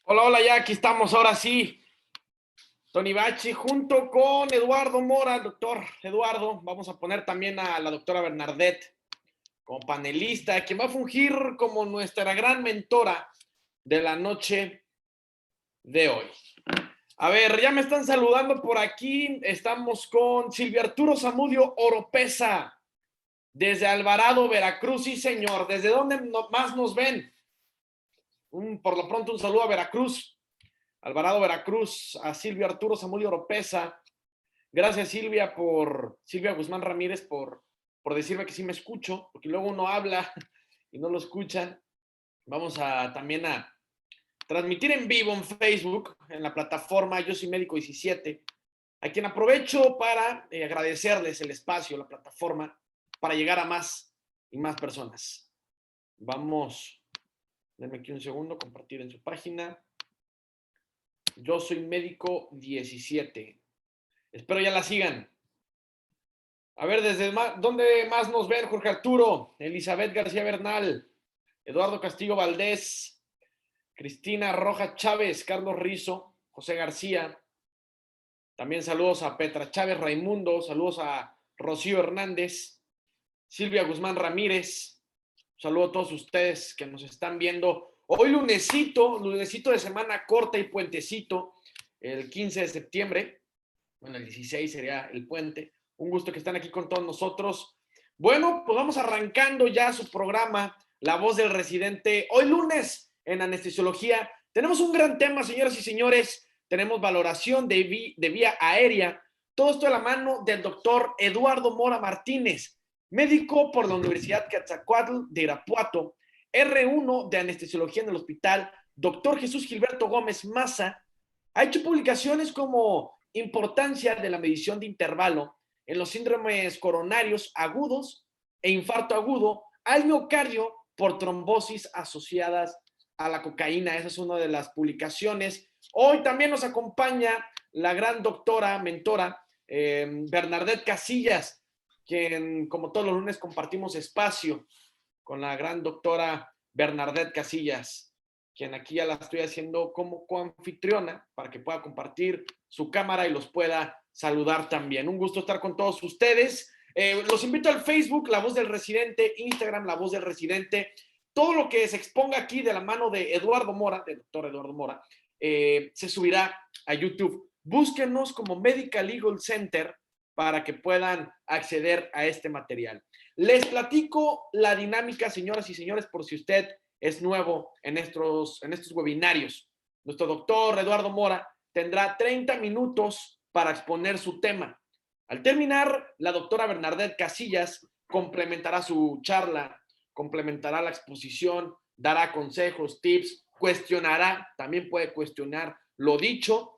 Hola, hola, ya aquí estamos, ahora sí. Tony Bachi junto con Eduardo Mora, el doctor Eduardo. Vamos a poner también a la doctora Bernadette como panelista, quien va a fungir como nuestra gran mentora de la noche de hoy. A ver, ya me están saludando por aquí. Estamos con Silvia Arturo Zamudio Oropesa, desde Alvarado, Veracruz. Sí, señor. ¿Desde dónde más nos ven? Por lo pronto, un saludo a Veracruz. Alvarado, Veracruz, a Silvia Arturo Zamudio Oropesa. Gracias, Silvia Guzmán Ramírez, por decirme que sí me escucho, porque luego uno habla y no lo escuchan. Vamos también a transmitir en vivo en Facebook, en la plataforma Yo Soy Médico 17, a quien aprovecho para agradecerles el espacio, la plataforma, para llegar a más y más personas. Vamos, denme aquí un segundo, compartir en su página. Yo Soy Médico 17. Espero ya la sigan. A ver, ¿dónde más nos ven? Jorge Arturo, Elizabeth García Bernal, Eduardo Castillo Valdés, Cristina Roja Chávez, Carlos Rizo, José García. También saludos a Petra Chávez Raimundo, saludos a Rocío Hernández, Silvia Guzmán Ramírez. Saludo a todos ustedes que nos están viendo. Hoy lunesito de semana corta y puentecito, el 15 de septiembre. Bueno, el 16 sería el puente. Un gusto que están aquí con todos nosotros. Bueno, pues vamos arrancando ya su programa, La Voz del Residente. Hoy lunes en anestesiología tenemos un gran tema, señoras y señores. Tenemos valoración de vía aérea. Todo esto de la mano del doctor Eduardo Mora Martínez, médico por la Universidad Quetzalcóatl de Irapuato, R1 de anestesiología en el hospital, doctor Jesús Gilberto Gómez Maza. Ha hecho publicaciones como importancia de la medición de intervalo en los síndromes coronarios agudos e infarto agudo al miocardio por trombosis asociadas a la cocaína. Esa es una de las publicaciones. Hoy también nos acompaña la gran doctora, mentora, Bernadette Casillas, quien como todos los lunes compartimos espacio con la gran doctora Bernadette Casillas, quien aquí ya la estoy haciendo como coanfitriona para que pueda compartir su cámara y los pueda saludar también. Un gusto estar con todos ustedes. Los invito al Facebook, La Voz del Residente, Instagram, La Voz del Residente. Todo lo que se exponga aquí de la mano de Eduardo Mora, del doctor Eduardo Mora, se subirá a YouTube. Búsquenos como Medical Legal Center para que puedan acceder a este material. Les platico la dinámica, señoras y señores, por si usted es nuevo en estos webinarios. Nuestro doctor Eduardo Mora tendrá 30 minutos para exponer su tema. Al terminar, la doctora Bernadette Casillas complementará su charla, complementará la exposición, dará consejos, tips, cuestionará, también puede cuestionar lo dicho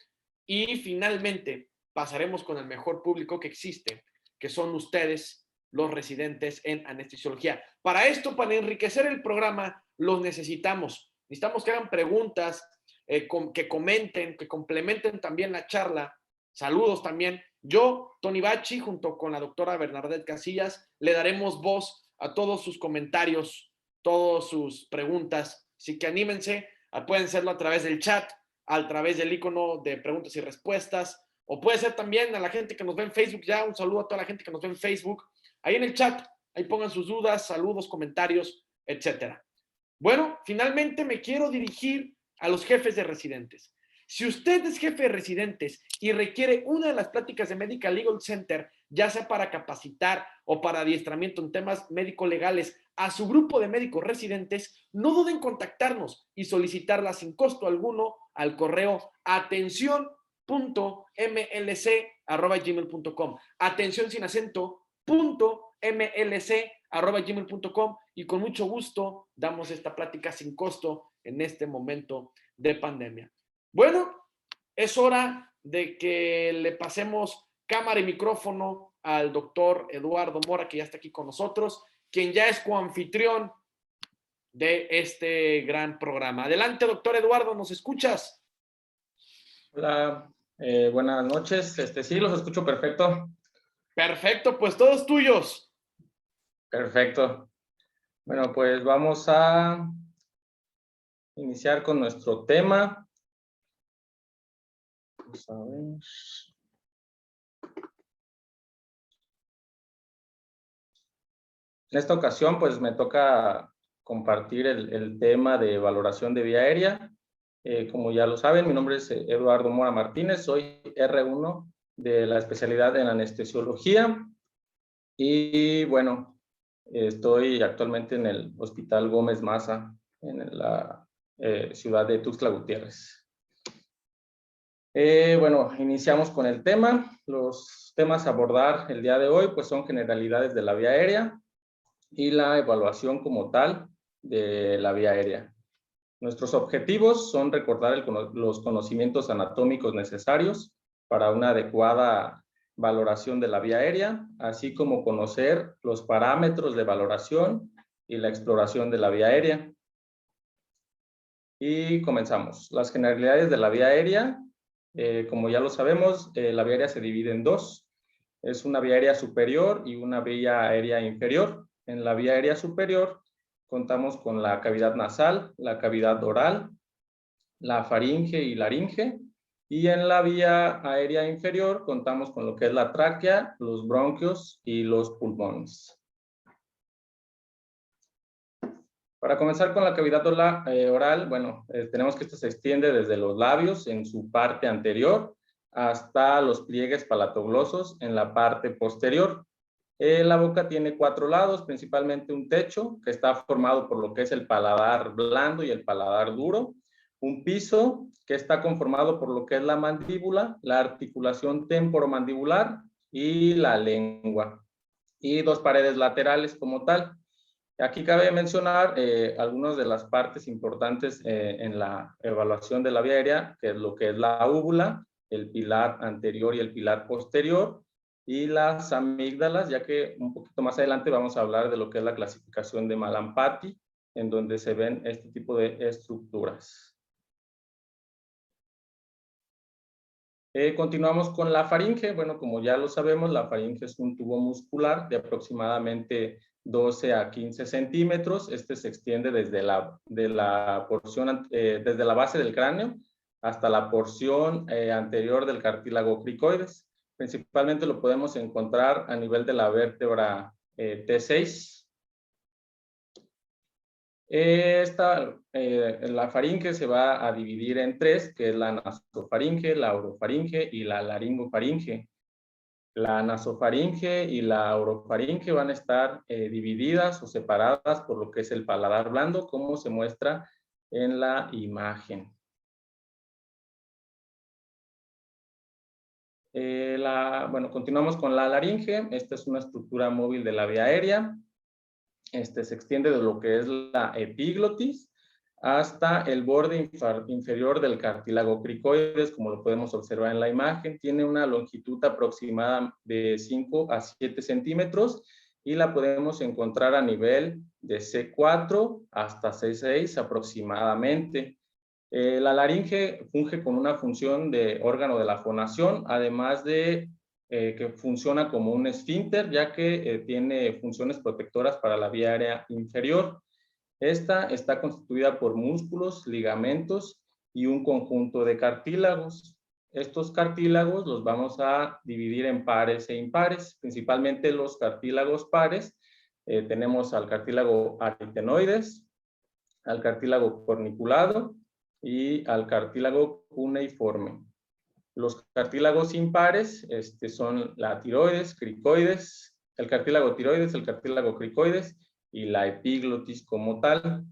y finalmente pasaremos con el mejor público que existe, que son ustedes, los residentes en anestesiología. Para esto, para enriquecer el programa, los necesitamos. Necesitamos que hagan preguntas, que comenten, que complementen también la charla. Saludos también. Yo, Tony Bachi, junto con la doctora Bernadette Casillas, le daremos voz a todos sus comentarios, todas sus preguntas. Así que anímense, pueden hacerlo a través del chat, a través del icono de preguntas y respuestas, o puede ser también a la gente que nos ve en Facebook. Ya un saludo a toda la gente que nos ve en Facebook. Ahí en el chat, ahí pongan sus dudas, saludos, comentarios, etcétera. Bueno, finalmente me quiero dirigir a los jefes de residentes. Si usted es jefe de residentes y requiere una de las pláticas de Medical Legal Center, ya sea para capacitar o para adiestramiento en temas médico-legales a su grupo de médicos residentes, no duden en contactarnos y solicitarla sin costo alguno al correo atención.mlc@gmail.com. Atención sin acento, mlc@gmail.com, y con mucho gusto damos esta plática sin costo en este momento de pandemia. Bueno, es hora de que le pasemos cámara y micrófono al doctor Eduardo Mora, que ya está aquí con nosotros, quien ya es coanfitrión de este gran programa. Adelante, doctor Eduardo, ¿nos escuchas? Hola, buenas noches. Sí, los escucho perfecto. Perfecto, pues todos tuyos. Perfecto. Bueno, pues vamos a iniciar con nuestro tema. Vamos a ver. En esta ocasión, pues me toca compartir el tema de valoración de vía aérea. Como ya lo saben, mi nombre es Eduardo Mora Martínez, soy R1 de la especialidad en anestesiología y bueno, estoy actualmente en el Hospital Gómez Maza en la ciudad de Tuxtla Gutiérrez. Bueno, iniciamos con el tema. Los temas a abordar el día de hoy pues son generalidades de la vía aérea y la evaluación como tal de la vía aérea. Nuestros objetivos son recordar los conocimientos anatómicos necesarios para una adecuada valoración de la vía aérea, así como conocer los parámetros de valoración y la exploración de la vía aérea. Y comenzamos. Las generalidades de la vía aérea, como ya lo sabemos, la vía aérea se divide en dos. Es una vía aérea superior y una vía aérea inferior. En la vía aérea superior contamos con la cavidad nasal, la cavidad oral, la faringe y laringe. Y en la vía aérea inferior contamos con lo que es la tráquea, los bronquios y los pulmones. Para comenzar con la cavidad oral, bueno, tenemos que esta se extiende desde los labios en su parte anterior hasta los pliegues palatoglosos en la parte posterior. La boca tiene 4 lados, principalmente un techo que está formado por lo que es el paladar blando y el paladar duro, un piso que está conformado por lo que es la mandíbula, la articulación temporomandibular y la lengua, y 2 paredes laterales como tal. Aquí cabe mencionar algunas de las partes importantes en la evaluación de la vía aérea, que es lo que es la úvula, el pilar anterior y el pilar posterior, y las amígdalas, ya que un poquito más adelante vamos a hablar de lo que es la clasificación de Malampati, en donde se ven este tipo de estructuras. Continuamos con la faringe. Bueno, como ya lo sabemos, la faringe es un tubo muscular de aproximadamente 12 a 15 centímetros. Este se extiende desde la porción, desde la base del cráneo hasta la porción anterior del cartílago cricoides. Principalmente lo podemos encontrar a nivel de la vértebra T6. La faringe se va a dividir en 3, que es la nasofaringe, la orofaringe y la laringofaringe. La nasofaringe y la orofaringe van a estar divididas o separadas por lo que es el paladar blando, como se muestra en la imagen. Bueno, continuamos con la laringe. Esta es una estructura móvil de la vía aérea. Se extiende de lo que es la epiglotis hasta el borde inferior del cartílago cricoides, como lo podemos observar en la imagen. Tiene una longitud aproximada de 5 a 7 centímetros y la podemos encontrar a nivel de C4 hasta C6 aproximadamente. La laringe funge con una función de órgano de la fonación, además de que funciona como un esfínter, ya que tiene funciones protectoras para la vía aérea inferior. Esta está constituida por músculos, ligamentos y un conjunto de cartílagos. Estos cartílagos los vamos a dividir en pares e impares, principalmente los cartílagos pares. Tenemos al cartílago aritenoides, al cartílago corniculado y al cartílago cuneiforme. Los cartílagos impares son la tiroides, cricoides, el cartílago tiroides, el cartílago cricoides y la epiglotis como tal.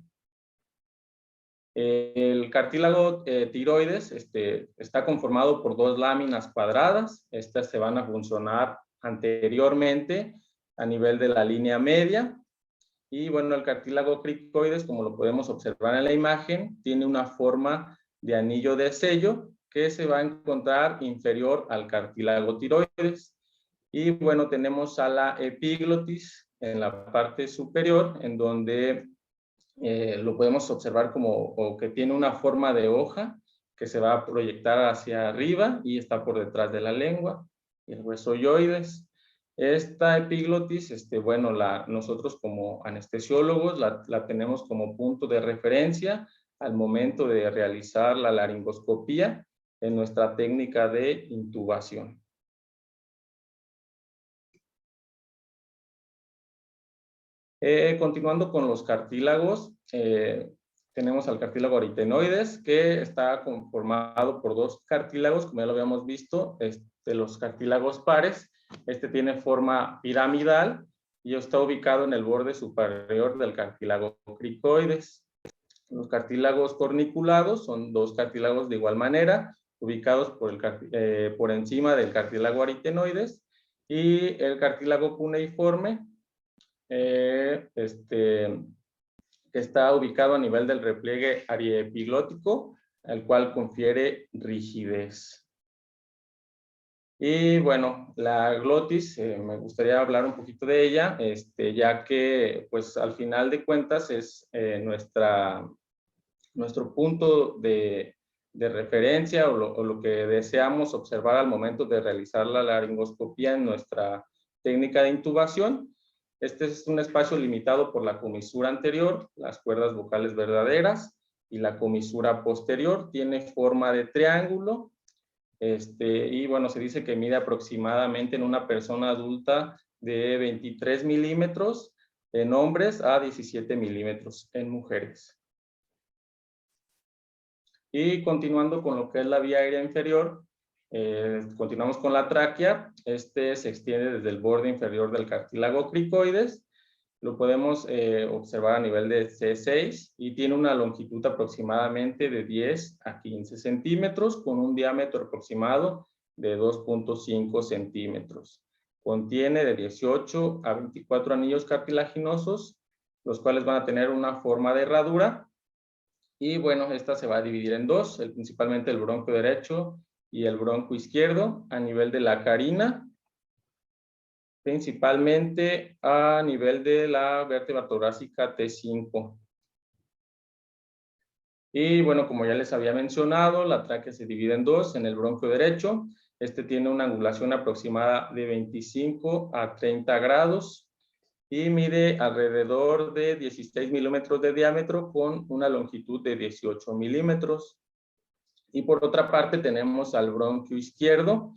El cartílago tiroides está conformado por 2 láminas cuadradas. Estas se van a funcionar anteriormente a nivel de la línea media. Y bueno, el cartílago cricoides, como lo podemos observar en la imagen, tiene una forma de anillo de sello que se va a encontrar inferior al cartílago tiroides. Y bueno, tenemos a la epiglotis en la parte superior, en donde lo podemos observar como que tiene una forma de hoja que se va a proyectar hacia arriba y está por detrás de la lengua, y el hueso yoides. Esta epiglotis, bueno, nosotros como anestesiólogos la tenemos como punto de referencia al momento de realizar la laringoscopía, en nuestra técnica de intubación. Continuando con los cartílagos, tenemos al cartílago aritenoides, que está conformado por dos cartílagos, como ya lo habíamos visto, los cartílagos pares. Este tiene forma piramidal y está ubicado en el borde superior del cartílago cricoides. Los cartílagos corniculados son dos cartílagos de igual manera, ubicados por encima del cartílago aritenoides, y el cartílago cuneiforme, que está ubicado a nivel del repliegue ariepiglótico, el cual confiere rigidez. Y bueno, la glotis, me gustaría hablar un poquito de ella, ya que pues al final de cuentas es nuestro punto de referencia o lo que deseamos observar al momento de realizar la laringoscopía en nuestra técnica de intubación. Este es un espacio limitado por la comisura anterior, las cuerdas vocales verdaderas, y la comisura posterior tiene forma de triángulo. Y bueno, se dice que mide aproximadamente en una persona adulta de 23 milímetros en hombres a 17 milímetros en mujeres. Y continuando con lo que es la vía aérea inferior, continuamos con la tráquea. Se extiende desde el borde inferior del cartílago cricoides. Lo podemos observar a nivel de C6 y tiene una longitud aproximadamente de 10 a 15 centímetros con un diámetro aproximado de 2.5 centímetros. Contiene de 18 a 24 anillos cartilaginosos, los cuales van a tener una forma de herradura. Y bueno, esta se va a dividir en dos, principalmente el bronquio derecho y el bronquio izquierdo a nivel de la carina, principalmente a nivel de la vértebra torácica T5. Y bueno, como ya les había mencionado, la tráquea se divide en dos, en el bronquio derecho. Tiene una angulación aproximada de 25 a 30 grados y mide alrededor de 16 milímetros de diámetro con una longitud de 18 milímetros. Y por otra parte tenemos al bronquio izquierdo,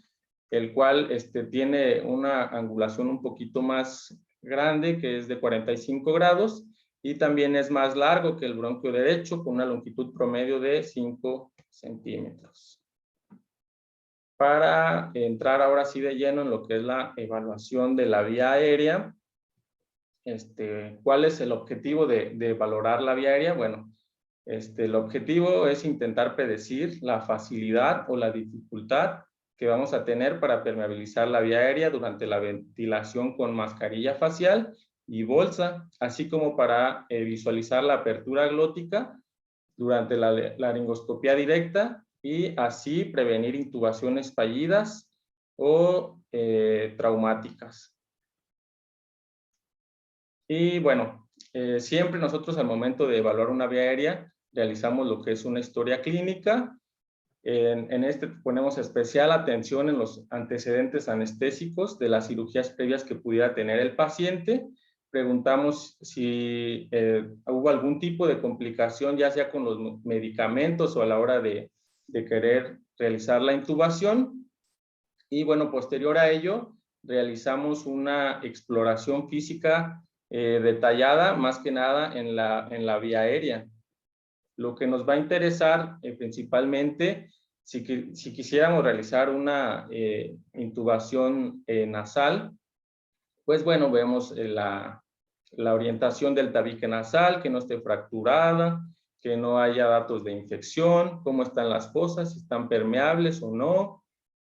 el cual tiene una angulación un poquito más grande, que es de 45 grados, y también es más largo que el bronquio derecho, con una longitud promedio de 5 centímetros. Para entrar ahora sí de lleno en lo que es la evaluación de la vía aérea, ¿cuál es el objetivo de valorar la vía aérea? Bueno, el objetivo es intentar predecir la facilidad o la dificultad que vamos a tener para permeabilizar la vía aérea durante la ventilación con mascarilla facial y bolsa, así como para visualizar la apertura glótica durante la laringoscopía directa y así prevenir intubaciones fallidas o traumáticas. Y bueno, siempre nosotros al momento de evaluar una vía aérea realizamos lo que es una historia clínica. En ponemos especial atención en los antecedentes anestésicos de las cirugías previas que pudiera tener el paciente. Preguntamos si hubo algún tipo de complicación, ya sea con los medicamentos o a la hora de querer realizar la intubación. Y bueno, posterior a ello, realizamos una exploración física detallada, más que nada en la vía aérea. Lo que nos va a interesar principalmente, si quisiéramos realizar una intubación nasal, pues bueno, vemos la orientación del tabique nasal, que no esté fracturada, que no haya datos de infección, cómo están las fosas, si están permeables o no,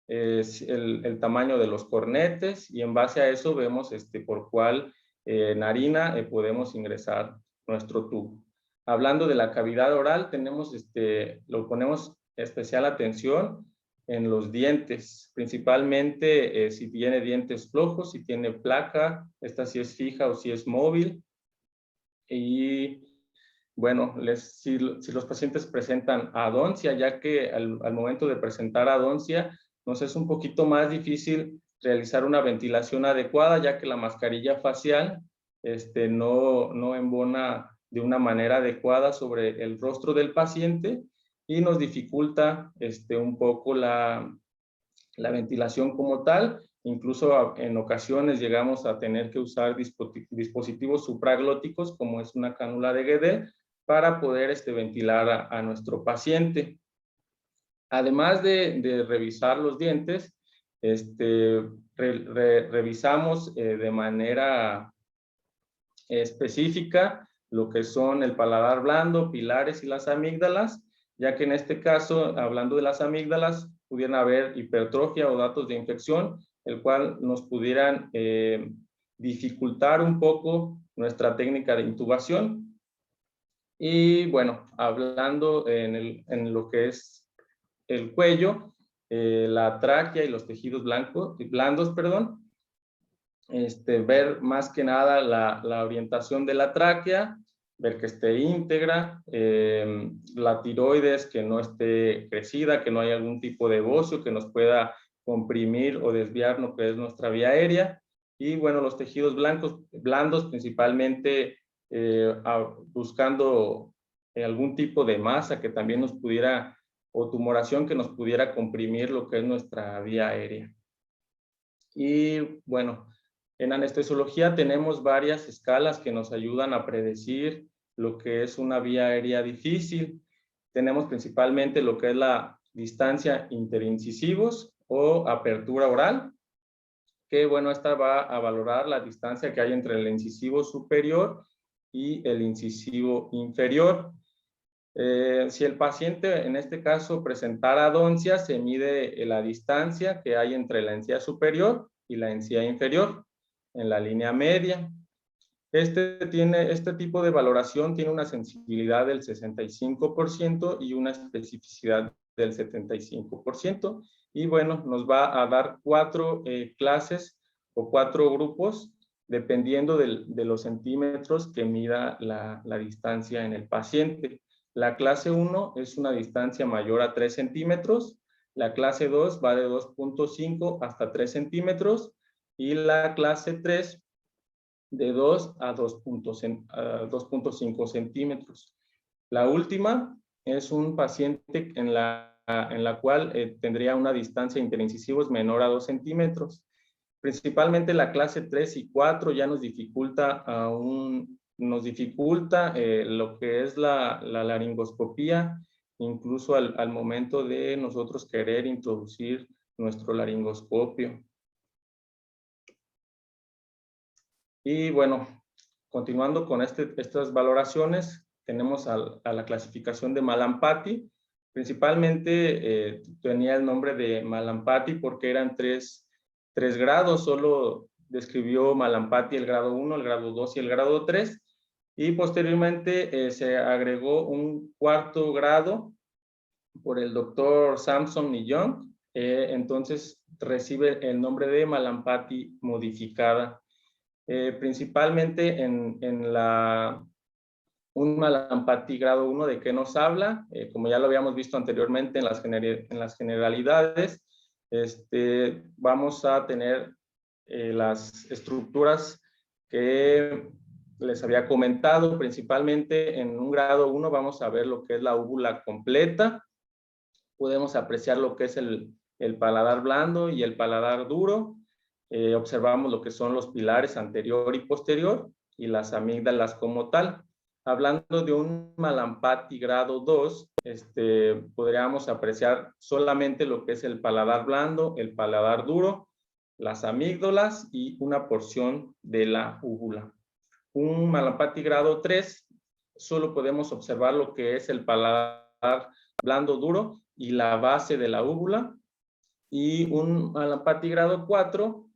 el tamaño de los cornetes, y en base a eso vemos por cuál narina podemos ingresar nuestro tubo. Hablando de la cavidad oral, lo ponemos especial atención en los dientes, principalmente si tiene dientes flojos, si tiene placa, esta si es fija o si es móvil. Y bueno, si los pacientes presentan adoncia, ya que al momento de presentar adoncia, nos es un poquito más difícil realizar una ventilación adecuada, ya que la mascarilla facial no embona de una manera adecuada sobre el rostro del paciente, y nos dificulta un poco la ventilación como tal. Incluso en ocasiones llegamos a tener que usar dispositivos supraglóticos, como es una cánula de Guedel, para poder ventilar a nuestro paciente. Además de revisar los dientes, revisamos de manera específica lo que son el paladar blando, pilares y las amígdalas, ya que en este caso, hablando de las amígdalas, pudieran haber hipertrofia o datos de infección, el cual nos pudieran dificultar un poco nuestra técnica de intubación. Y bueno, hablando en lo que es el cuello, la tráquea y los tejidos blandos, perdón, ver más que nada la orientación de la tráquea, ver que esté íntegra, la tiroides que no esté crecida, que no haya algún tipo de bocio que nos pueda comprimir o desviar lo que es nuestra vía aérea. Y bueno, los tejidos blandos principalmente buscando algún tipo de masa que también nos pudiera, o tumoración que nos pudiera comprimir lo que es nuestra vía aérea. Y bueno, en anestesiología tenemos varias escalas que nos ayudan a predecir lo que es una vía aérea difícil. Tenemos principalmente lo que es la distancia interincisivos o apertura oral, que bueno, esta va a valorar la distancia que hay entre el incisivo superior y el incisivo inferior. Si el paciente en este caso presentara adoncia, se mide la distancia que hay entre la encía superior y la encía inferior en la línea media. Este tipo de valoración tiene una sensibilidad del 65% y una especificidad del 75%. Y bueno, nos va a dar 4 clases o 4 grupos dependiendo de los centímetros que mida la distancia en el paciente. La clase 1 es una distancia mayor a 3 centímetros. La clase 2 va de 2.5 hasta 3 centímetros. Y la clase 3 de 2 a 2.5 centímetros. La última es un paciente en la cual tendría una distancia interincisivos menor a 2 centímetros. Principalmente la clase 3 y 4 ya nos dificulta lo que es la laringoscopía, incluso al momento de nosotros querer introducir nuestro laringoscopio. Y bueno, continuando con estas valoraciones, tenemos a la clasificación de Mallampati. Principalmente tenía el nombre de Mallampati porque eran tres grados. Solo describió Mallampati el grado 1, el grado 2 y el grado 3. Y posteriormente se agregó un 4º grado por el doctor Samson y Young. Entonces recibe el nombre de Mallampati modificada. Principalmente en un Mallampati grado 1, ¿de qué nos habla? Como ya lo habíamos visto anteriormente en las generalidades, vamos a tener las estructuras que les había comentado. Principalmente en un grado 1 vamos a ver lo que es la úvula completa. Podemos apreciar lo que es el paladar blando y el paladar duro. Observamos lo que son los pilares anterior y posterior y las amígdalas como tal. Hablando de un Mallampati grado 2, podríamos apreciar solamente lo que es el paladar blando, el paladar duro, las amígdalas y una porción de la úvula. Un Mallampati grado 3, solo podemos observar lo que es el paladar blando duro y la base de la úvula. Y un Mallampati grado 4,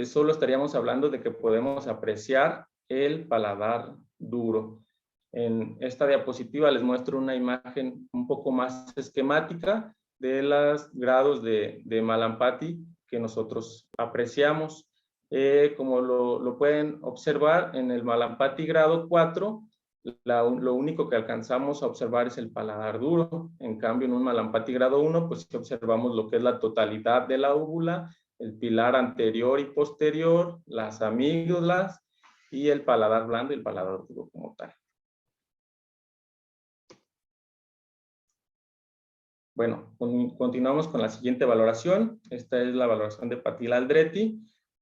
solo estaríamos hablando de que podemos apreciar el paladar duro. En esta diapositiva les muestro una imagen un poco más esquemática de los grados de Mallampati que nosotros apreciamos. Como lo pueden observar, en el Mallampati grado 4, lo único que alcanzamos a observar es el paladar duro. En cambio, en un Mallampati grado 1, pues observamos lo que es la totalidad de la úvula, el pilar anterior y posterior, las amígdalas y el paladar blando y el paladar duro como tal. Bueno, continuamos con la siguiente valoración. Esta es la valoración de Patila-Aldrete.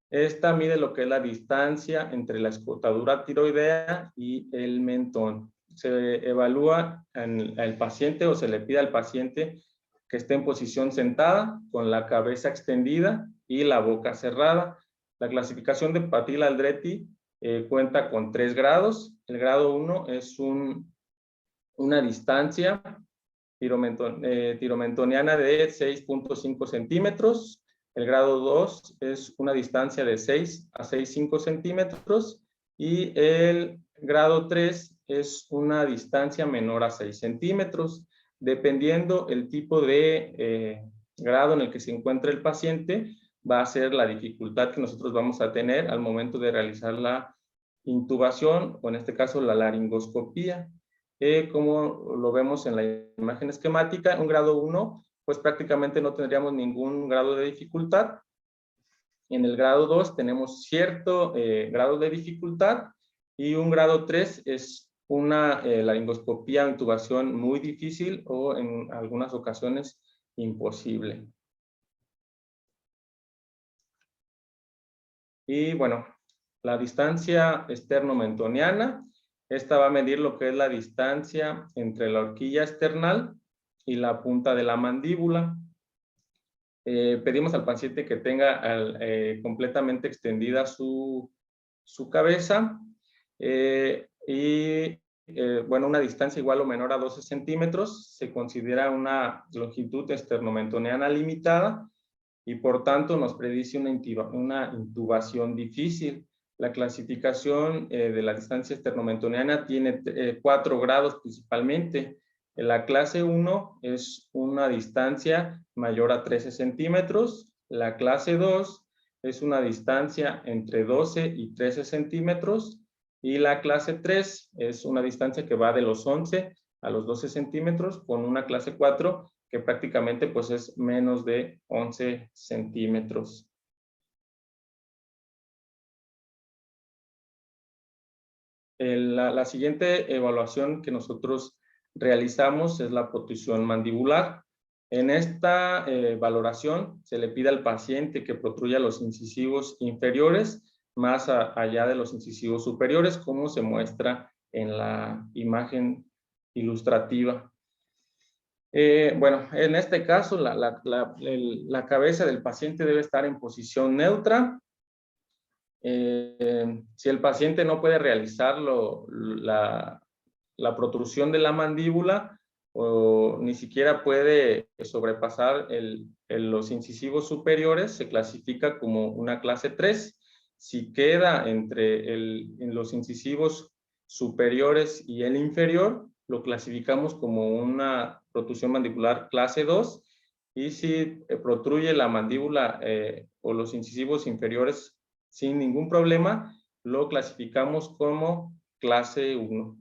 Esta mide lo que es la distancia entre la escotadura tiroidea y el mentón. Se evalúa al paciente o se le pide al paciente que esté en posición sentada, con la cabeza extendida y la boca cerrada. La clasificación de Patila-Aldrete cuenta con 3 grados. El grado 1 es una distancia tiromentoniana de 6.5 centímetros. El grado 2 es una distancia de 6 a 6.5 centímetros. Y el grado 3 es una distancia menor a 6 centímetros. Dependiendo el tipo de grado en el que se encuentra el paciente, va a ser la dificultad que nosotros vamos a tener al momento de realizar la intubación o en este caso la laringoscopía. Como lo vemos en la imagen esquemática, un grado 1, pues prácticamente no tendríamos ningún grado de dificultad. En el grado 2 tenemos cierto grado de dificultad y un grado 3 es una laringoscopía o intubación muy difícil o en algunas ocasiones imposible. Y bueno, la distancia esternomentoniana, esta va a medir lo que es la distancia entre la horquilla esternal y la punta de la mandíbula. Pedimos al paciente que tenga completamente extendida su cabeza bueno, una distancia igual o menor a 12 centímetros se considera una longitud esternomentoniana limitada y por tanto nos predice una intubación difícil. La clasificación de la distancia esternomentoniana tiene 4 grados principalmente. La clase 1 es una distancia mayor a 13 centímetros. La clase 2 es una distancia entre 12 y 13 centímetros. Y la clase 3 es una distancia que va de los 11 a los 12 centímetros con una clase 4 que prácticamente pues es menos de 11 centímetros. La siguiente evaluación que nosotros realizamos es la protrusión mandibular. En esta valoración se le pide al paciente que protruya los incisivos inferiores más allá de los incisivos superiores, como se muestra en la imagen ilustrativa. Bueno, en este caso la cabeza del paciente debe estar en posición neutra. Si el paciente no puede realizar la protrusión de la mandíbula o ni siquiera puede sobrepasar los incisivos superiores, se clasifica como una clase 3. Si queda en los incisivos superiores y el inferior, lo clasificamos como una protrusión mandibular clase 2. Y si protruye la mandíbula o los incisivos inferiores sin ningún problema, lo clasificamos como clase 1.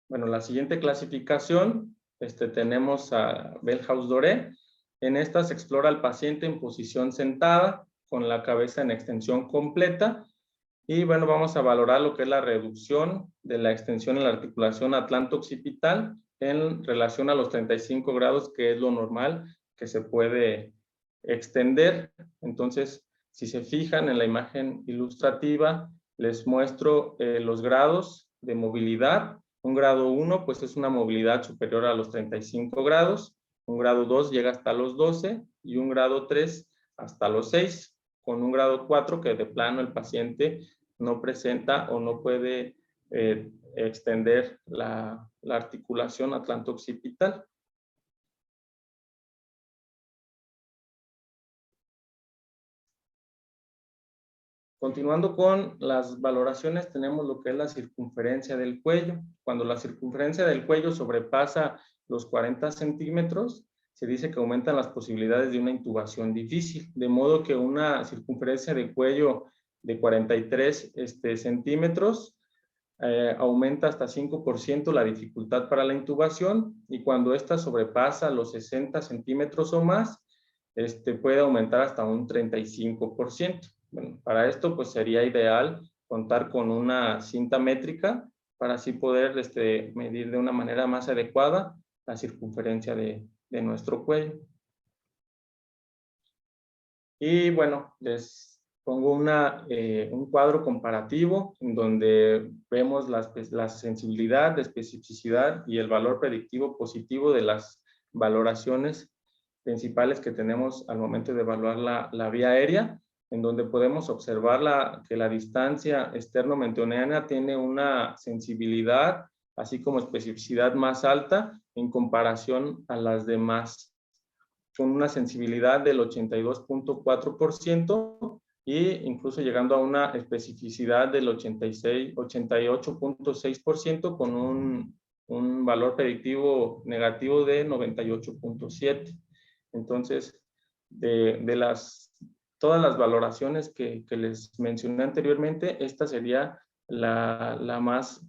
Bueno, la siguiente clasificación, tenemos a Bellhaus-Doré. En esta se explora al paciente en posición sentada, con la cabeza en extensión completa. Y bueno, vamos a valorar lo que es la reducción de la extensión en la articulación atlanto-occipital en relación a los 35 grados, que es lo normal que se puede extender. Entonces, si se fijan en la imagen ilustrativa, les muestro los grados de movilidad. Un grado 1, pues es una movilidad superior a los 35 grados. Un grado 2 llega hasta los 12 y un grado 3 hasta los 6, con un grado 4 que de plano el paciente no presenta o no puede extender la articulación atlanto-occipital. Continuando con las valoraciones, tenemos lo que es la circunferencia del cuello. Cuando la circunferencia del cuello sobrepasa los 40 centímetros, se dice que aumentan las posibilidades de una intubación difícil, de modo que una circunferencia de cuello de 43 centímetros aumenta hasta 5% la dificultad para la intubación, y cuando esta sobrepasa los 60 centímetros o más, puede aumentar hasta un 35%. Bueno, para esto pues sería ideal contar con una cinta métrica para así poder medir de una manera más adecuada la circunferencia de nuestro cuello. Y bueno, les pongo un cuadro comparativo en donde vemos la sensibilidad, la especificidad y el valor predictivo positivo de las valoraciones principales que tenemos al momento de evaluar la vía aérea, en donde podemos observar que la distancia externo-mentoniana tiene una sensibilidad, así como especificidad más alta en comparación a las demás, con una sensibilidad del 82.4% e incluso llegando a una especificidad del 88.6% con un valor predictivo negativo de 98.7. Entonces, todas las valoraciones que les mencioné anteriormente, esta sería la más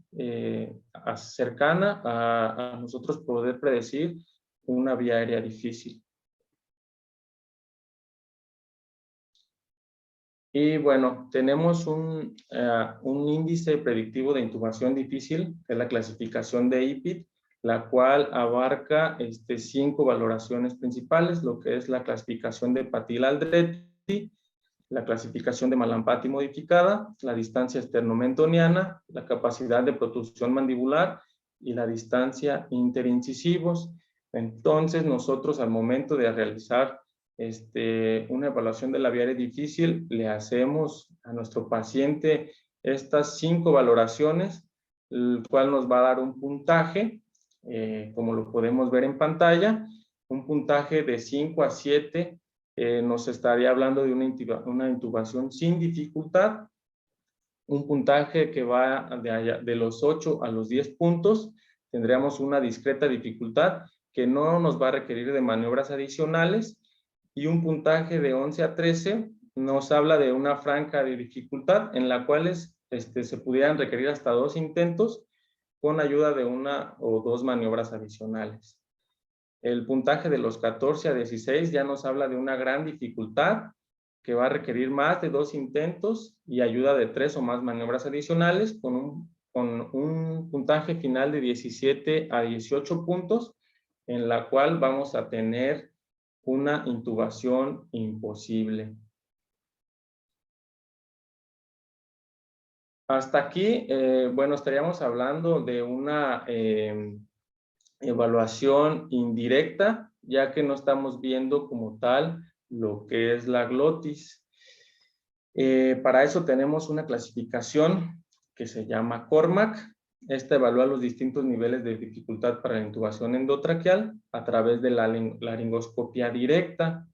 cercana a nosotros poder predecir una vía aérea difícil. Y bueno, tenemos un índice predictivo de intubación difícil, que es la clasificación de IPID, la cual abarca 5 valoraciones principales, lo que es la clasificación de Patil-Aldrete, la clasificación de Malampati modificada, la distancia esternomentoniana, la capacidad de protrusión mandibular y la distancia interincisivos. Entonces, nosotros al momento de realizar una evaluación de la vía aérea difícil, le hacemos a nuestro paciente estas 5 valoraciones, el cual nos va a dar un puntaje, como lo podemos ver en pantalla, un puntaje de 5 a 7, nos estaría hablando de una intubación sin dificultad, un puntaje que va de los 8 a los 10 puntos, tendríamos una discreta dificultad que no nos va a requerir de maniobras adicionales, y un puntaje de 11 a 13 nos habla de una franca de dificultad en la cual se pudieran requerir hasta 2 intentos con ayuda de 1 o 2 maniobras adicionales. El puntaje de los 14 a 16 ya nos habla de una gran dificultad que va a requerir más de 2 intentos y ayuda de 3 o más maniobras adicionales con un puntaje final de 17 a 18 puntos, en la cual vamos a tener una intubación imposible. Hasta aquí, bueno, estaríamos hablando de una evaluación indirecta, ya que no estamos viendo como tal lo que es la glotis. Para eso tenemos una clasificación que se llama CORMAC. Esta evalúa los distintos niveles de dificultad para la intubación endotraqueal a través de la laringoscopia directa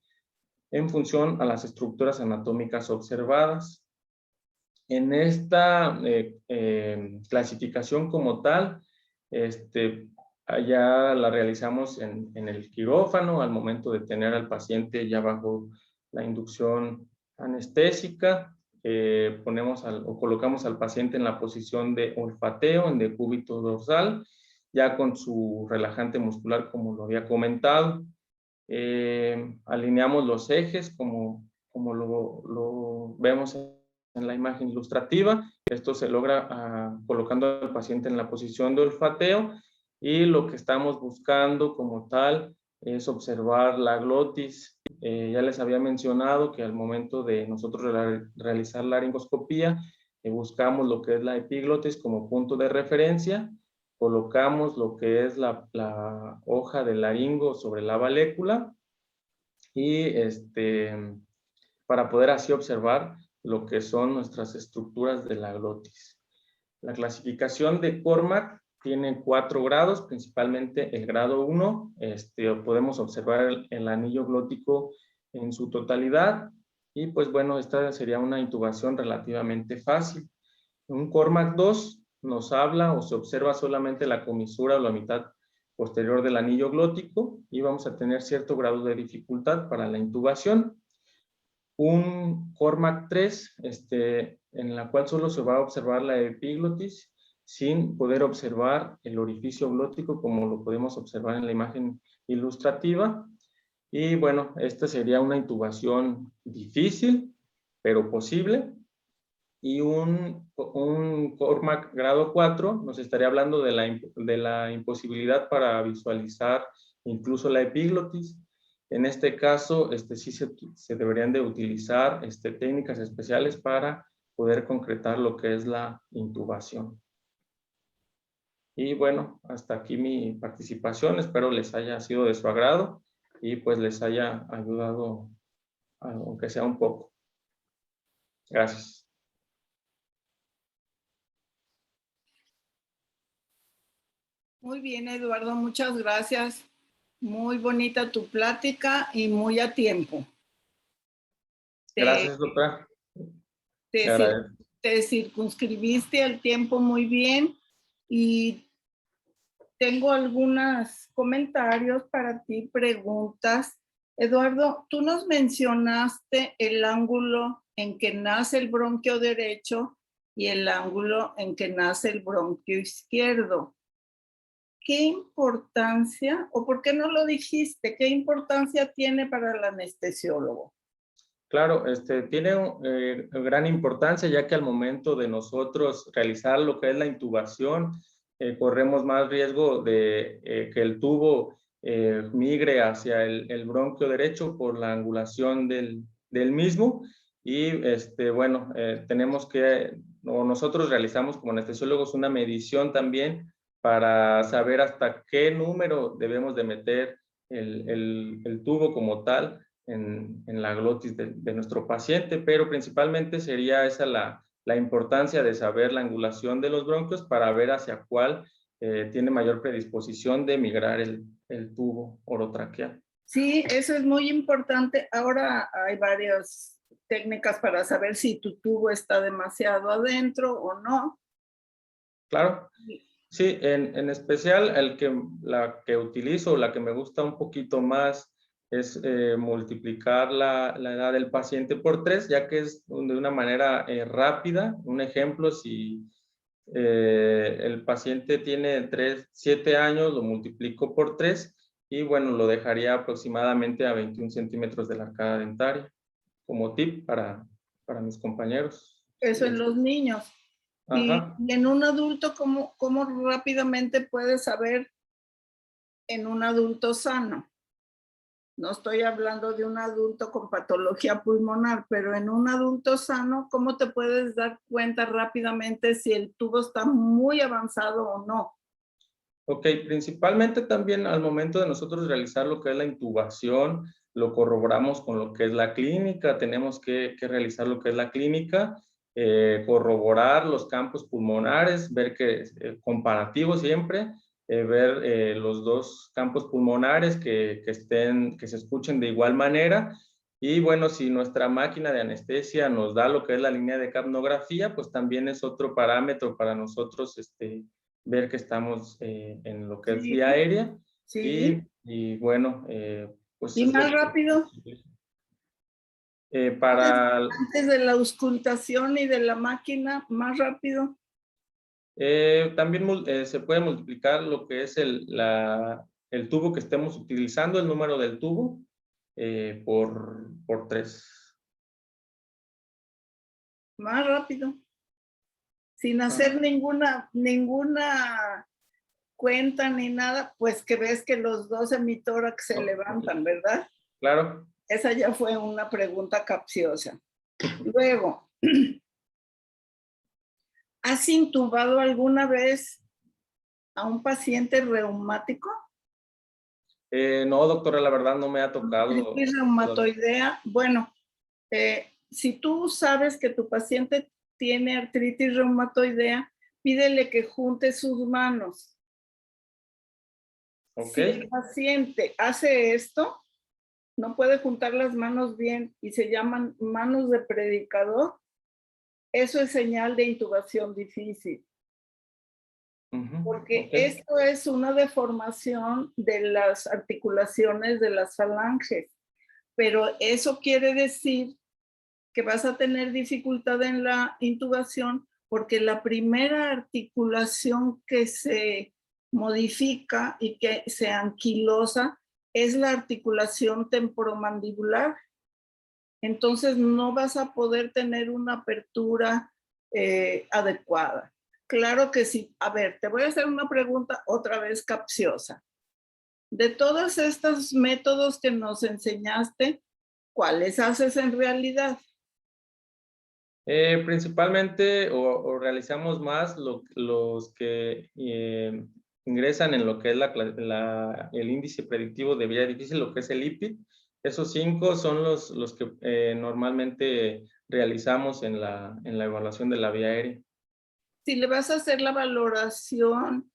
en función a las estructuras anatómicas observadas. En esta clasificación como tal, ya la realizamos en el quirófano al momento de tener al paciente ya bajo la inducción anestésica. Colocamos al paciente en la posición de olfateo, en decúbito dorsal, ya con su relajante muscular, como lo había comentado. Alineamos los ejes como lo vemos en la imagen ilustrativa. Esto se logra colocando al paciente en la posición de olfateo, y lo que estamos buscando como tal es observar la glotis. Ya les había mencionado que al momento de nosotros realizar la laringoscopía, buscamos lo que es la epiglotis como punto de referencia, colocamos lo que es la hoja del laringo sobre la valécula, y para poder así observar lo que son nuestras estructuras de la glotis. La clasificación de CORMAC tiene 4 grados, principalmente el grado 1. Podemos observar el anillo glótico en su totalidad, y pues bueno, esta sería una intubación relativamente fácil. Un CORMAC 2 nos habla o se observa solamente la comisura o la mitad posterior del anillo glótico, y vamos a tener cierto grado de dificultad para la intubación. Un CORMAC 3, en la cual solo se va a observar la epiglotis, sin poder observar el orificio glótico como lo podemos observar en la imagen ilustrativa. Y bueno, esta sería una intubación difícil, pero posible. y un CORMAC grado 4 nos estaría hablando de la imposibilidad para visualizar incluso la epiglotis. En este caso, sí se deberían de utilizar técnicas especiales para poder concretar lo que es la intubación. Y bueno, hasta aquí mi participación. Espero les haya sido de su agrado y pues les haya ayudado, aunque sea un poco. Gracias. Muy bien, Eduardo, muchas gracias. Muy bonita tu plática y muy a tiempo. Gracias, doctora. Te circunscribiste al tiempo muy bien y tengo algunos comentarios para ti, preguntas. Eduardo, tú nos mencionaste el ángulo en que nace el bronquio derecho y el ángulo en que nace el bronquio izquierdo. ¿Qué importancia, o por qué no lo dijiste, qué importancia tiene para el anestesiólogo? Claro, tiene gran importancia, ya que al momento de nosotros realizar lo que es la intubación, corremos más riesgo de que el tubo migre hacia el bronquio derecho por la angulación del mismo. Y bueno, tenemos que, o nosotros realizamos como anestesiólogos una medición también para saber hasta qué número debemos de meter el tubo como tal en la glotis de nuestro paciente, pero principalmente sería esa la importancia de saber la angulación de los bronquios para ver hacia cuál tiene mayor predisposición de migrar el tubo orotraqueal. Sí, eso es muy importante. Ahora hay varias técnicas para saber si tu tubo está demasiado adentro o no. Claro. Sí, en especial la que utilizo, la que me gusta un poquito más es multiplicar la edad del paciente por 3, ya que es de una manera rápida. Un ejemplo, si el paciente tiene 7 años, lo multiplico por 3 y bueno, lo dejaría aproximadamente a 21 centímetros de la arcada dentaria, como tip para mis compañeros. Eso en los niños. Ajá. Y en un adulto, ¿cómo rápidamente puedes saber en un adulto sano? No estoy hablando de un adulto con patología pulmonar, pero en un adulto sano, ¿cómo te puedes dar cuenta rápidamente si el tubo está muy avanzado o no? Ok, principalmente también al momento de nosotros realizar lo que es la intubación, lo corroboramos con lo que es la clínica, tenemos que realizar lo que es la clínica, corroborar los campos pulmonares, ver que comparativo siempre, ver los dos campos pulmonares que se escuchen de igual manera. Y bueno, si nuestra máquina de anestesia nos da lo que es la línea de capnografía, pues también es otro parámetro para nosotros ver que estamos en lo que es vía aérea. Sí. Y bueno, pues... ¿Y más rápido? Antes de la auscultación y de la máquina, más rápido. También se puede multiplicar lo que es el tubo que estemos utilizando, el número del tubo, por 3. Más rápido. Sin hacer ninguna cuenta ni nada, pues que ves que los dos hemitórax se levantan, ¿verdad? Claro. Esa ya fue una pregunta capciosa. Luego, ¿has intubado alguna vez a un paciente reumático? No, doctora, la verdad no me ha tocado. ¿Artritis reumatoidea? Bueno, si tú sabes que tu paciente tiene artritis reumatoidea, pídele que junte sus manos. Si el paciente hace esto, no puede juntar las manos bien y se llaman manos de predicador, eso es señal de intubación difícil. Porque esto es una deformación de las articulaciones de las falanges, pero eso quiere decir que vas a tener dificultad en la intubación porque la primera articulación que se modifica y que se anquilosa es la articulación temporomandibular. Entonces no vas a poder tener una apertura adecuada. Claro que sí. A ver, te voy a hacer una pregunta otra vez capciosa. De todos estos métodos que nos enseñaste, ¿cuáles haces en realidad? Principalmente o realizamos más los que ingresan en lo que es el índice predictivo de vía difícil, lo que es el IPID. Esos 5 son los que normalmente realizamos en la evaluación de la vía aérea. Si le vas a hacer la valoración,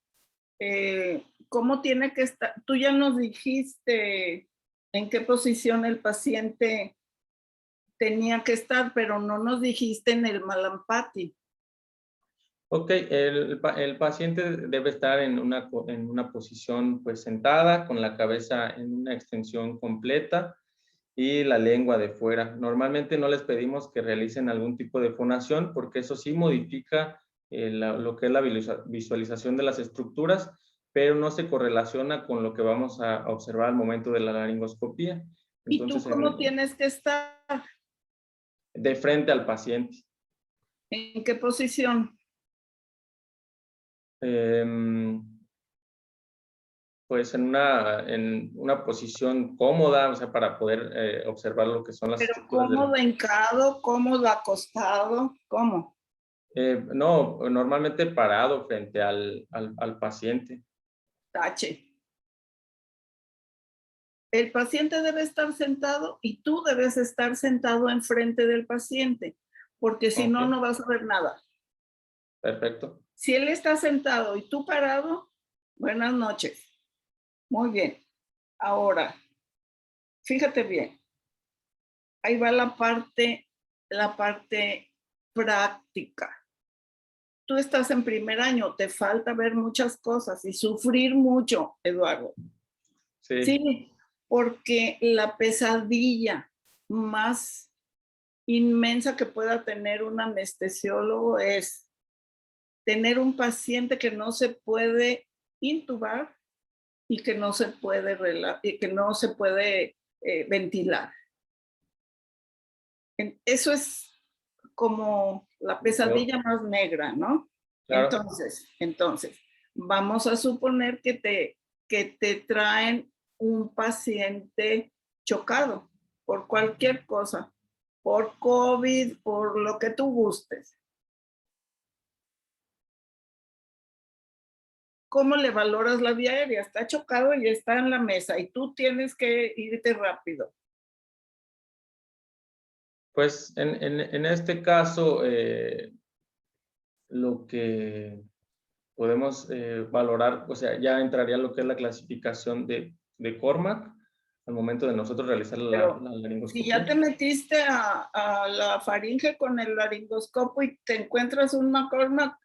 ¿cómo tiene que estar? Tú ya nos dijiste en qué posición el paciente tenía que estar, pero no nos dijiste en el Malampati. Ok, el paciente debe estar en una posición pues sentada, con la cabeza en una extensión completa y la lengua de fuera. Normalmente no les pedimos que realicen algún tipo de fonación porque eso sí modifica lo que es la visualización de las estructuras, pero no se correlaciona con lo que vamos a observar al momento de la laringoscopía. ¿Y tú Entonces, cómo tienes que estar? de frente al paciente. ¿En qué posición? Pues en una posición cómoda, o sea, para poder observar lo que son las ¿Pero estructuras cómodo, hincado, cómodo, acostado? ¿Cómo? no, normalmente parado frente al paciente. Tache. El paciente debe estar sentado y tú debes estar sentado enfrente del paciente, porque si no, Ok, no vas a ver nada. perfecto. Si él está sentado y tú parado, buenas noches. Muy bien. Ahora, fíjate bien. Ahí va la parte práctica. Tú estás en primer año, te falta ver muchas cosas y sufrir mucho, Eduardo. Sí, Sí, porque la pesadilla más inmensa que pueda tener un anestesiólogo es tener un paciente que no se puede intubar y que no se puede, ventilar. Eso es como la lo peor, pesadilla más negra, ¿no? claro. Entonces, vamos a suponer que te traen un paciente chocado por cualquier cosa, por COVID, por lo que tú gustes. ¿Cómo le valoras la vía aérea? Está chocado y está en la mesa y tú tienes que irte rápido. Pues en este caso, lo que podemos valorar, o sea, ya entraría lo que es la clasificación de Cormac al momento de nosotros realizar Pero la si ya laringoscopía. te metiste a la faringe con el laringoscopo y te encuentras un McCormack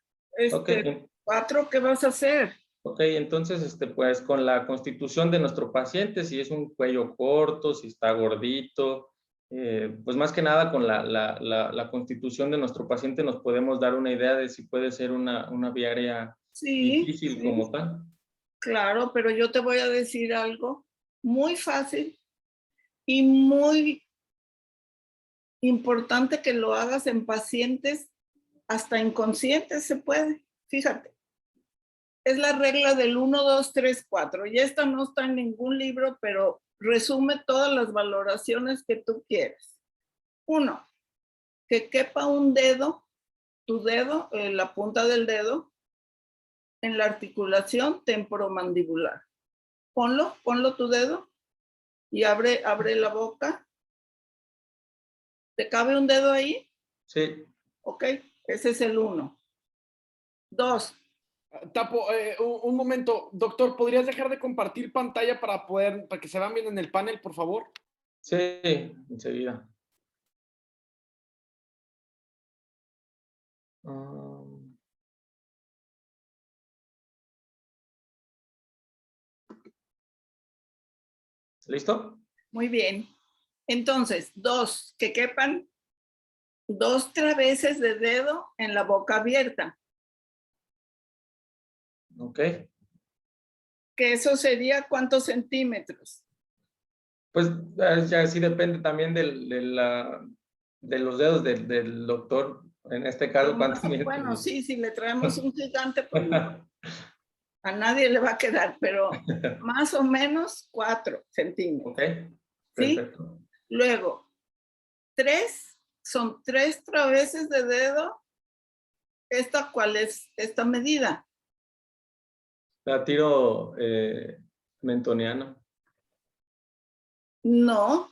Ok, 4, ¿qué vas a hacer? ok, entonces, pues con la constitución de nuestro paciente, si es un cuello corto, si está gordito, pues más que nada con la constitución de nuestro paciente nos podemos dar una idea de si puede ser una vía aérea Sí, difícil sí, como tal. claro, pero yo te voy a decir algo muy fácil y muy importante que lo hagas en pacientes hasta inconscientes se puede. Fíjate, es la regla del 1, 2, 3, 4. Y esta no está en ningún libro, pero resume todas las valoraciones que tú quieres. 1, que quepa un dedo, tu dedo, la punta del dedo, en la articulación temporomandibular. Ponlo tu dedo y abre la boca. ¿Te cabe un dedo ahí? Sí, Ok, ese es el 1. 2, Tapo, un momento, doctor, ¿podrías dejar de compartir pantalla para que se vean bien en el panel, por favor? sí, enseguida. Um, ¿Listo? muy bien. Entonces, 2, que quepan 2 traveses de dedo en la boca abierta. Ok. Que eso sería ¿cuántos centímetros? Pues ya sí depende también de los dedos del doctor, en este caso, ¿cuántos mide? Bueno, sí, si le traemos un gigante, pues no, a nadie le va a quedar, pero más o menos 4 centímetros. Ok, ¿Sí? perfecto. Luego, 3, son 3 traveses de dedo. ¿Cuál es esta medida? La tiro mentoniana. No.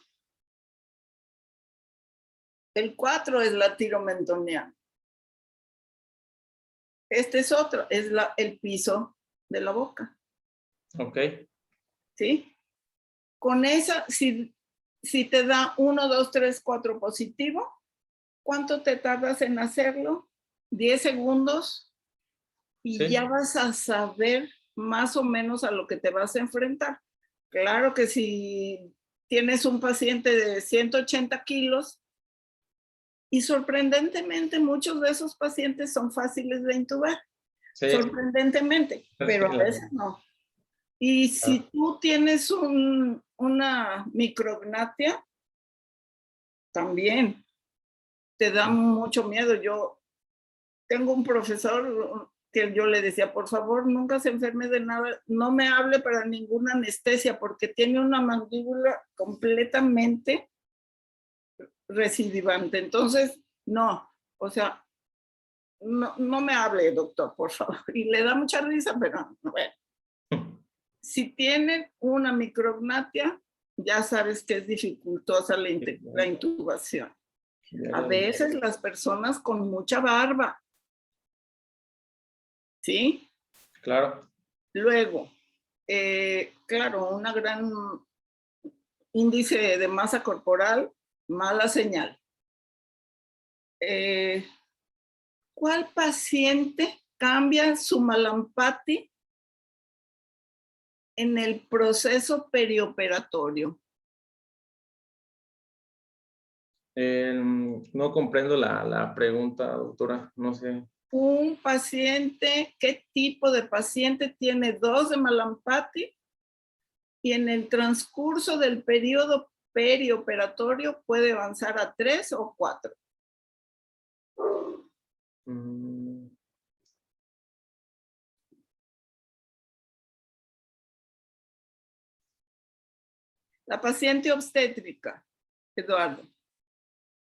El 4 es la tiromentoniana. Este es otro, es el piso de la boca. Ok. ¿Sí? Con esa, si te da 1, 2, 3, 4 positivo, ¿cuánto te tardas en hacerlo? 10 segundos y Sí. ya vas a saber más o menos a lo que te vas a enfrentar. Claro que si tienes un paciente de 180 kilos y sorprendentemente muchos de esos pacientes son fáciles de intubar. Sí. Sorprendentemente, pero a veces no. Y si tú tienes una micrognatia, también te da mucho miedo. Yo tengo un profesor que yo le decía, por favor, nunca se enferme de nada, no me hable para ninguna anestesia, porque tiene una mandíbula completamente recidivante. Entonces, no, o sea, no me hable, doctor, por favor. Y le da mucha risa, pero bueno. Si tienen una micrognatia, ya sabes que es dificultosa la intubación. A veces las personas con mucha barba, ¿sí? Claro. Luego, claro, una gran índice de masa corporal, mala señal. ¿Cuál paciente cambia su Mallampati en el proceso perioperatorio? No comprendo la pregunta, doctora, no sé. Un paciente, ¿qué tipo de paciente tiene 2 de Mallampati y en el transcurso del periodo perioperatorio puede avanzar a 3 o 4? La paciente obstétrica, Eduardo.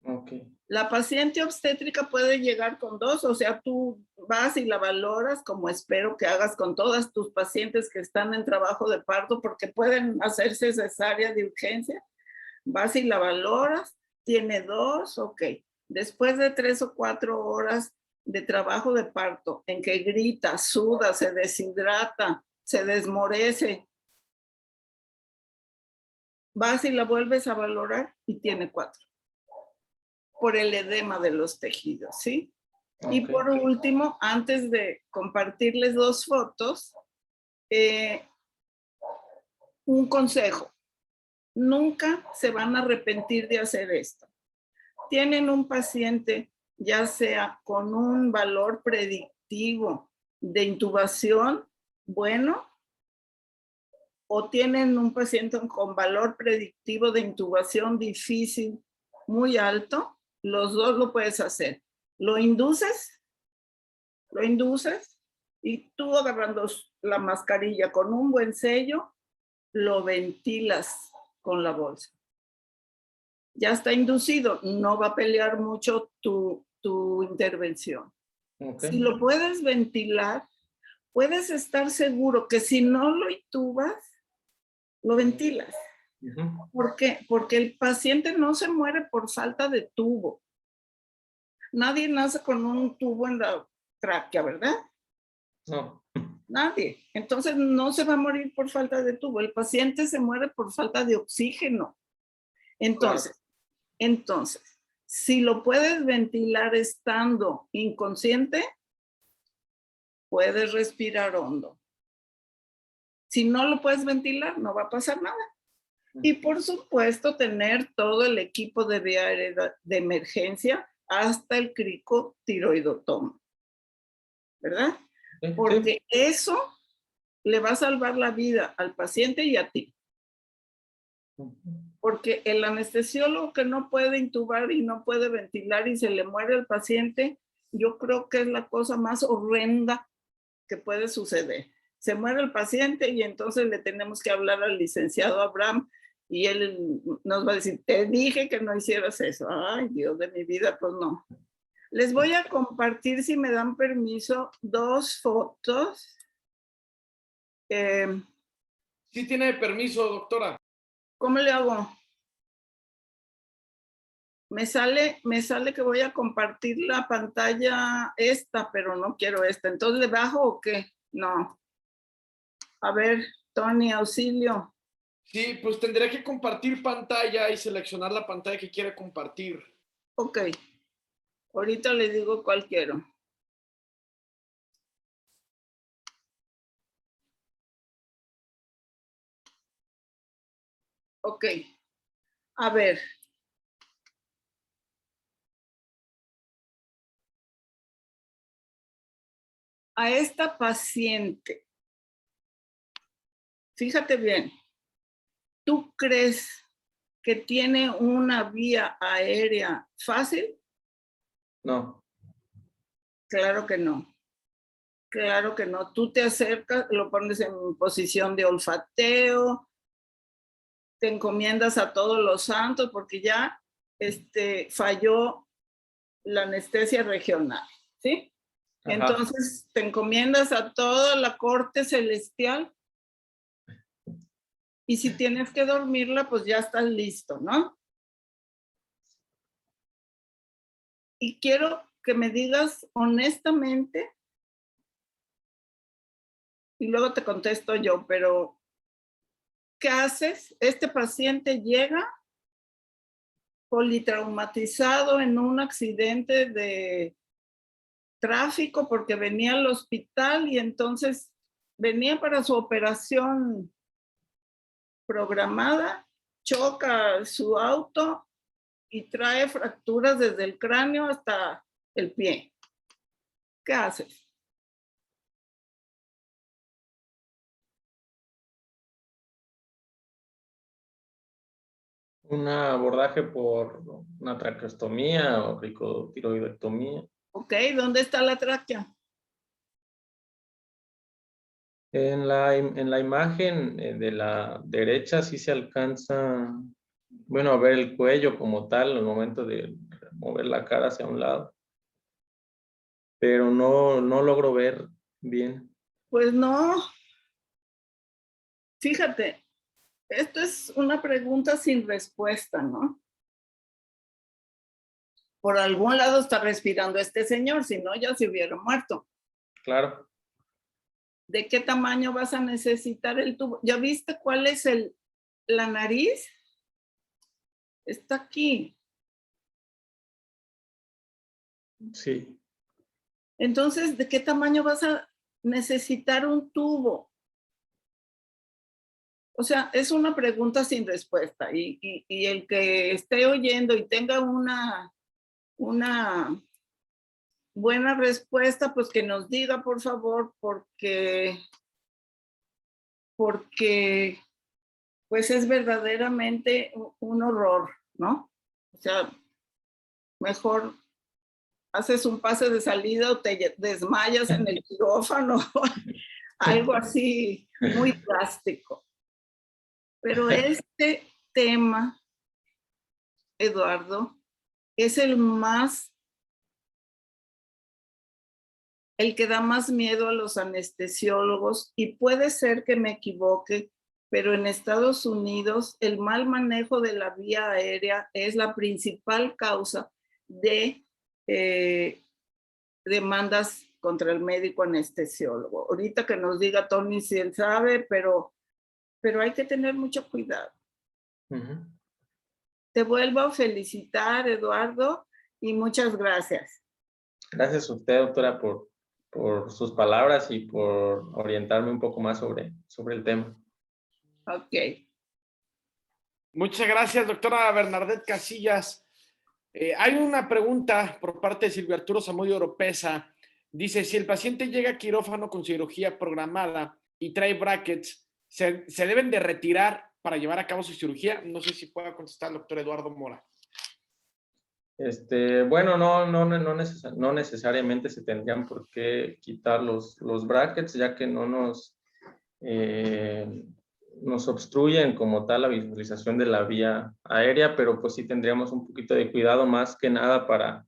Ok. La paciente obstétrica puede llegar con 2, o sea, tú vas y la valoras, como espero que hagas con todas tus pacientes que están en trabajo de parto, porque pueden hacerse cesárea de urgencia. Vas y la valoras, tiene 2, ok. Después de 3 o 4 horas de trabajo de parto, en que grita, suda, se deshidrata, se desmorece, vas y la vuelves a valorar y tiene 4. Por el edema de los tejidos, ¿sí? Okay. Y por último, antes de compartirles 2 fotos, un consejo. Nunca se van a arrepentir de hacer esto. Tienen un paciente, ya sea con un valor predictivo de intubación bueno, o tienen un paciente con valor predictivo de intubación difícil muy alto, los 2 lo puedes hacer. Lo induces y tú agarrando la mascarilla con un buen sello, lo ventilas con la bolsa. Ya está inducido, no va a pelear mucho tu intervención. Okay. Si lo puedes ventilar, puedes estar seguro que si no lo intubas, lo ventilas. ¿Por qué? Porque el paciente no se muere por falta de tubo. Nadie nace con un tubo en la tráquea, ¿verdad? No. Nadie. Entonces no se va a morir por falta de tubo. El paciente se muere por falta de oxígeno. Entonces, si lo puedes ventilar estando inconsciente, puedes respirar hondo. Si no lo puedes ventilar, no va a pasar nada. Y por supuesto, tener todo el equipo de vía aérea de emergencia hasta el cricotiroidotoma, ¿verdad? Porque eso le va a salvar la vida al paciente y a ti. porque el anestesiólogo que no puede intubar y no puede ventilar y se le muere el paciente, yo creo que es la cosa más horrenda que puede suceder. Se muere el paciente y entonces le tenemos que hablar al licenciado Abraham y él nos va a decir, te dije que no hicieras eso. Ay, Dios de mi vida, pues no. Les voy a compartir, si me dan permiso, 2 fotos. Sí tiene permiso, doctora. ¿Cómo le hago? Me sale que voy a compartir la pantalla esta, pero no quiero esta. ¿Entonces le bajo o qué? No. A ver, Tony, auxilio. Sí, pues tendría que compartir pantalla y seleccionar la pantalla que quiere compartir. Ok. Ahorita le digo cuál quiero. Ok. A ver. A esta paciente, fíjate bien, ¿tú crees que tiene una vía aérea fácil? No. Claro que no. Claro que no. Tú te acercas, lo pones en posición de olfateo, te encomiendas a todos los santos porque ya falló la anestesia regional, ¿sí? Ajá. Entonces te encomiendas a toda la corte celestial y si tienes que dormirla, pues ya estás listo, ¿no? Y quiero que me digas honestamente, y luego te contesto yo, pero ¿qué haces? Este paciente llega politraumatizado en un accidente de tráfico porque venía al hospital y entonces venía para su operación programada, choca su auto y trae fracturas desde el cráneo hasta el pie. ¿Qué haces? Un abordaje por una traqueostomía o tiroidectomía. Ok, ¿dónde está la tráquea? En la imagen de la derecha sí se alcanza, bueno, a ver el cuello como tal en el momento de mover la cara hacia un lado, pero no logro ver bien. Pues no, fíjate, esto es una pregunta sin respuesta, ¿no? Por algún lado está respirando este señor, si no ya se hubiera muerto. Claro. ¿De qué tamaño vas a necesitar el tubo? ¿Ya viste cuál es la nariz? Está aquí. Sí. Entonces, ¿de qué tamaño vas a necesitar un tubo? O sea, es una pregunta sin respuesta y el que esté oyendo y tenga una buena respuesta, pues que nos diga, por favor, porque pues es verdaderamente un horror, ¿no? O sea, mejor haces un pase de salida o te desmayas en el quirófano, algo así muy drástico. Pero este tema, Eduardo, es el que da más miedo a los anestesiólogos y puede ser que me equivoque, pero en Estados Unidos el mal manejo de la vía aérea es la principal causa de demandas contra el médico anestesiólogo. Ahorita que nos diga Tony si él sabe, pero hay que tener mucho cuidado. Uh-huh. Te vuelvo a felicitar, Eduardo, y muchas gracias. Gracias a usted, doctora, por sus palabras y por orientarme un poco más sobre el tema. Ok. Muchas gracias, doctora Bernadette Casillas. Hay una pregunta por parte de Silvio Arturo Zamudio Oropesa. Dice, si el paciente llega a quirófano con cirugía programada y trae brackets, ¿se deben de retirar para llevar a cabo su cirugía? No sé si pueda contestar el doctor Eduardo Mora. Bueno, no necesariamente se tendrían por qué quitar los brackets, ya que no nos obstruyen como tal la visualización de la vía aérea, pero pues sí tendríamos un poquito de cuidado más que nada para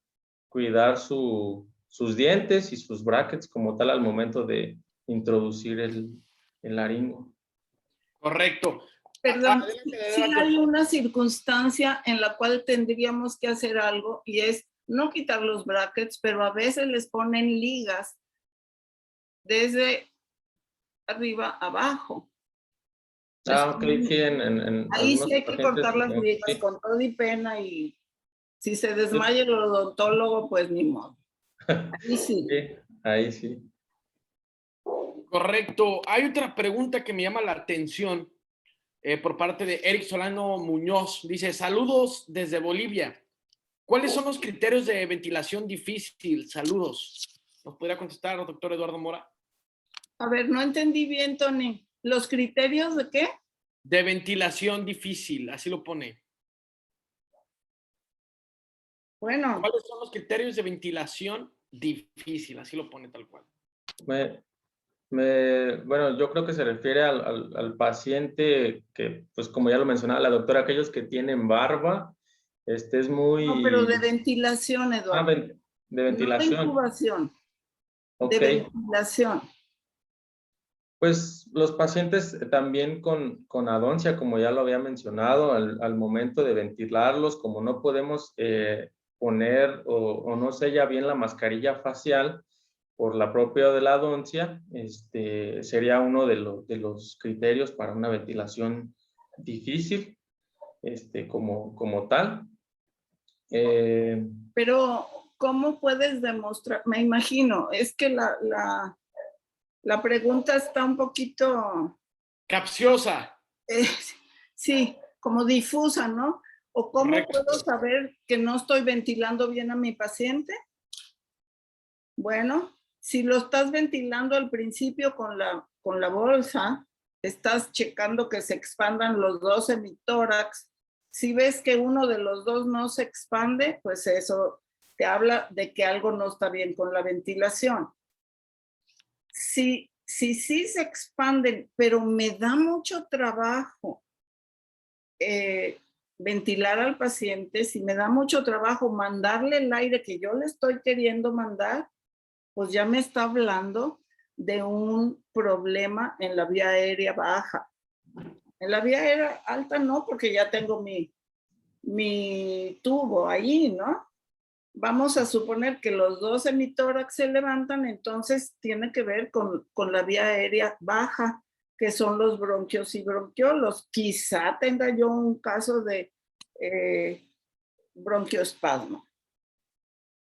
cuidar sus dientes y sus brackets como tal al momento de introducir el laringo. Correcto. Perdón, sí hay una circunstancia en la cual tendríamos que hacer algo y es no quitar los brackets, pero a veces les ponen ligas desde arriba abajo. Ok, sí, ahí sí hay que cortar las ligas con todo y pena y si se desmaya el odontólogo, pues ni modo. Ahí sí. Sí, ahí sí. Correcto. Hay otra pregunta que me llama la atención por parte de Eric Solano Muñoz. Dice, saludos desde Bolivia. ¿Cuáles son los criterios de ventilación difícil? Saludos. ¿Nos podría contestar, doctor Eduardo Mora? A ver, no entendí bien, Tony. ¿Los criterios de qué? De ventilación difícil, así lo pone. Bueno. ¿Cuáles son los criterios de ventilación difícil? Así lo pone tal cual. Bueno, yo creo que se refiere al paciente que, pues como ya lo mencionaba la doctora, aquellos que tienen barba, es muy... No, pero de ventilación, Eduardo. De ventilación. No de incubación. Okay. De ventilación. Pues los pacientes también con adoncia, como ya lo había mencionado, al momento de ventilarlos, como no podemos poner o no sella bien la mascarilla facial, por la propia de la adoncia, sería uno de los criterios para una ventilación difícil, como tal. Pero, ¿cómo puedes demostrar? Me imagino, es que la pregunta está un poquito... capciosa. Sí, como difusa, ¿no? ¿O cómo Correcto. puedo saber que no estoy ventilando bien a mi paciente? Bueno, si lo estás ventilando al principio con la bolsa, estás checando que se expandan los dos hemitórax. Si ves que uno de los dos no se expande, pues eso te habla de que algo no está bien con la ventilación. Si sí se expanden, pero me da mucho trabajo ventilar al paciente, si me da mucho trabajo mandarle el aire que yo le estoy queriendo mandar, pues ya me está hablando de un problema en la vía aérea baja. En la vía aérea alta no, porque ya tengo mi tubo ahí, ¿no? Vamos a suponer que los dos hemitórax se levantan, entonces tiene que ver con la vía aérea baja, que son los bronquios y bronquiolos. Quizá tenga yo un caso de bronquioespasmo.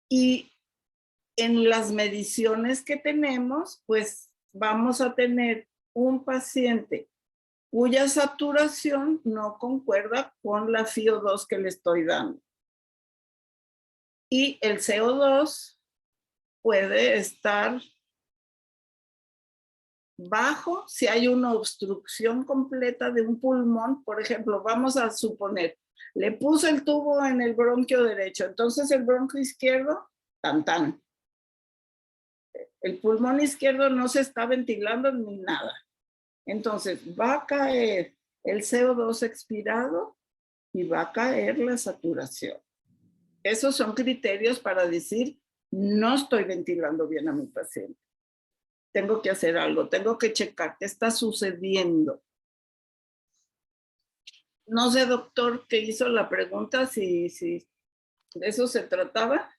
Y en las mediciones que tenemos, pues vamos a tener un paciente cuya saturación no concuerda con la FiO2 que le estoy dando. Y el CO2 puede estar bajo si hay una obstrucción completa de un pulmón. Por ejemplo, vamos a suponer, le puse el tubo en el bronquio derecho, entonces el bronquio izquierdo, tan. El pulmón izquierdo no se está ventilando ni nada. Entonces va a caer el CO2 expirado y va a caer la saturación. Esos son criterios para decir, no estoy ventilando bien a mi paciente. Tengo que hacer algo, tengo que checar qué está sucediendo. No sé, doctor, que hizo la pregunta, si de eso se trataba.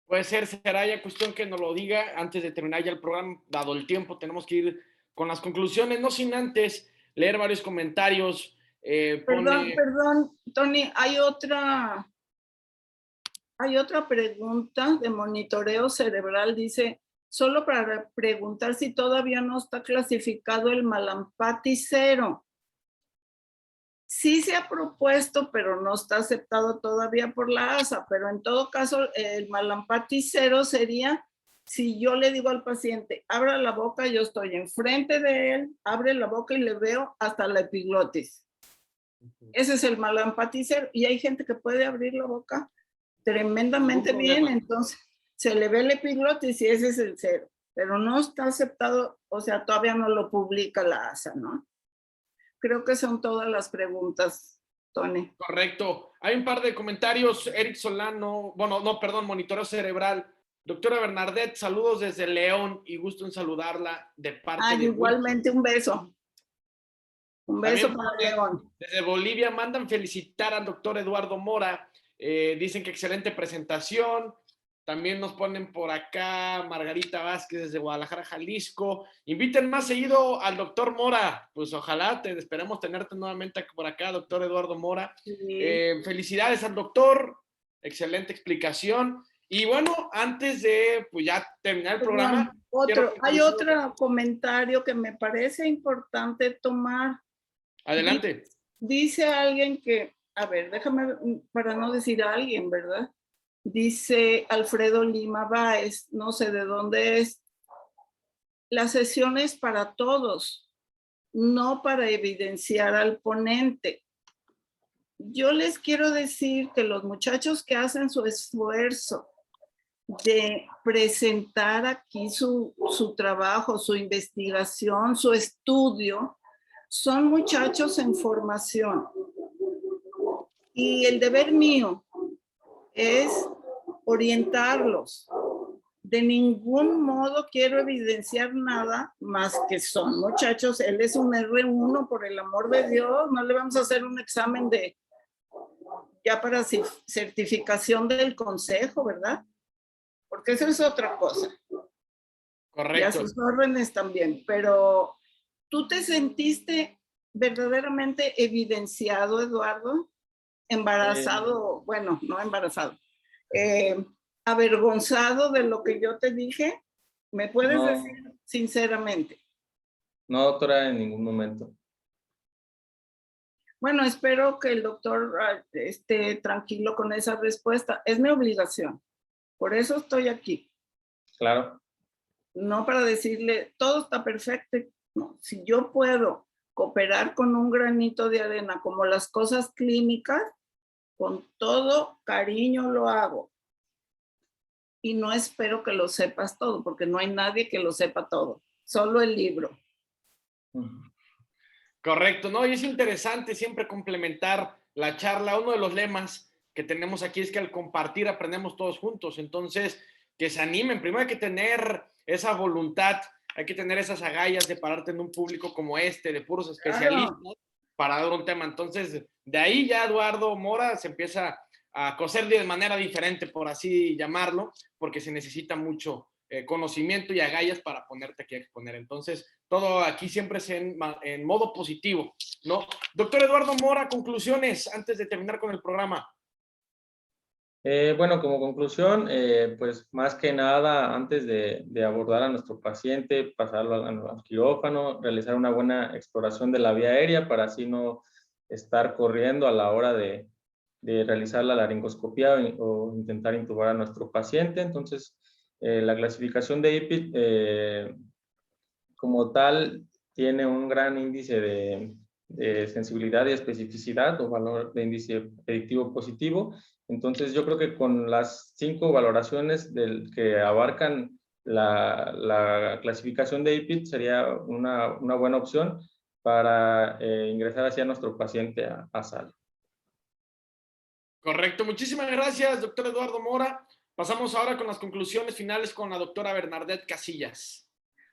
Puede ser, será ya cuestión que nos lo diga antes de terminar ya el programa, dado el tiempo, tenemos que ir con las conclusiones, no sin antes leer varios comentarios. Perdón, Tony, hay otra pregunta de monitoreo cerebral, dice, solo para preguntar si todavía no está clasificado el Malampati 0. Sí se ha propuesto, pero no está aceptado todavía por la ASA, pero en todo caso el Malampati 0 sería si yo le digo al paciente, abra la boca, yo estoy enfrente de él, abre la boca y le veo hasta la epiglotis. Ese es el malampetícer, y hay gente que puede abrir la boca tremendamente bien, entonces se le ve el epiglotis y ese es el cero, pero no está aceptado, o sea, todavía no lo publica la ASA, ¿no? Creo que son todas las preguntas, Tony. Correcto. Hay un par de comentarios. Eric Solano, bueno, no, perdón, monitoreo cerebral. Doctora Bernardet, saludos desde León y gusto en saludarla de parte de igualmente Wilson. Un beso. Un beso También para León. Desde Bolivia mandan felicitar al doctor Eduardo Mora. Dicen que excelente presentación. También nos ponen por acá Margarita Vázquez desde Guadalajara, Jalisco. Inviten más seguido al doctor Mora. Pues ojalá esperemos tenerte nuevamente por acá, doctor Eduardo Mora. Sí. Felicidades al doctor. Excelente explicación. Y bueno, antes de pues ya terminar el programa. Hay otro comentario que me parece importante tomar. Adelante. Dice alguien que, a ver, déjame, para no decir a alguien, ¿verdad? Dice Alfredo Lima Báez, no sé de dónde es. La sesión es para todos, no para evidenciar al ponente. Yo les quiero decir que los muchachos que hacen su esfuerzo de presentar aquí su trabajo, su investigación, su estudio, son muchachos en formación. Y el deber mío es orientarlos. De ningún modo quiero evidenciar nada más que son muchachos. Él es un R1, por el amor de Dios. No le vamos a hacer un examen de ya para certificación del consejo, ¿verdad? Porque eso es otra cosa. Correcto. Y a sus órdenes también. Pero ¿tú te sentiste verdaderamente evidenciado, Eduardo? Embarazado, bueno, no embarazado. Avergonzado de lo que yo te dije. ¿Me puedes decir sinceramente? No, doctora, en ningún momento. Bueno, espero que el doctor esté tranquilo con esa respuesta. Es mi obligación. Por eso estoy aquí. Claro. No para decirle, todo está perfecto. No, si yo puedo cooperar con un granito de arena, como las cosas clínicas, con todo cariño lo hago. Y no espero que lo sepas todo, porque no hay nadie que lo sepa todo. Solo el libro. Correcto, ¿no? Y es interesante siempre complementar la charla. Uno de los lemas que tenemos aquí es que al compartir aprendemos todos juntos. Entonces, que se animen. Primero hay que tener esa voluntad, hay que tener esas agallas de pararte en un público como este, de puros especialistas, para dar un tema. Entonces, de ahí ya Eduardo Mora se empieza a coser de manera diferente, por así llamarlo, porque se necesita mucho conocimiento y agallas para ponerte aquí a exponer. Entonces, todo aquí siempre es en modo positivo, ¿no? Doctor Eduardo Mora, conclusiones antes de terminar con el programa. Bueno, como conclusión, pues más que nada, antes de abordar a nuestro paciente, pasarlo al quirófano, realizar una buena exploración de la vía aérea para así no estar corriendo a la hora de realizar la laringoscopía o intentar intubar a nuestro paciente. Entonces, la clasificación de IPID como tal tiene un gran índice de sensibilidad y especificidad o valor de índice predictivo positivo. Entonces, yo creo que con las 5 valoraciones que abarcan la clasificación de IPID sería una buena opción para ingresar hacia nuestro paciente a sala. Correcto, muchísimas gracias, doctor Eduardo Mora. Pasamos ahora con las conclusiones finales con la doctora Bernardet Casillas.